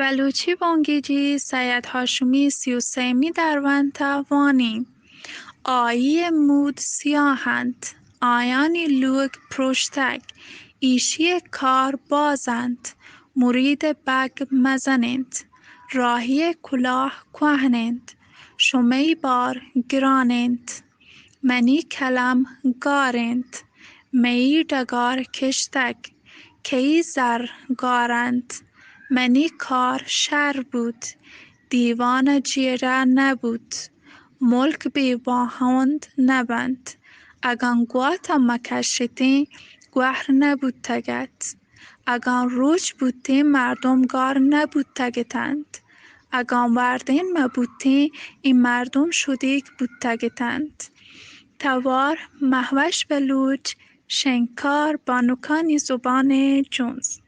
بلوچی بانگیجی سید هاشمی 33 درونتا وانی آیی مود سیاهند آیانی لوگ پرشتک ایشی کار بازند مرید بگ مزنند راهی کلاه کهنند شمی بار گرانند منی کلم گارند می دگار کشتک کی زر گارند منی کار شر بود دیوان جیره نبود ملک بی باهند نبند اگان گواتا مکشتی گوهر نبود تگت اگان روچ بودتی مردم گار نبود تگتند اگان وردین مبودتی این مردم شدیک بود تگتند توار مهوش بلوچ شنکار بانوکانی زبان جونز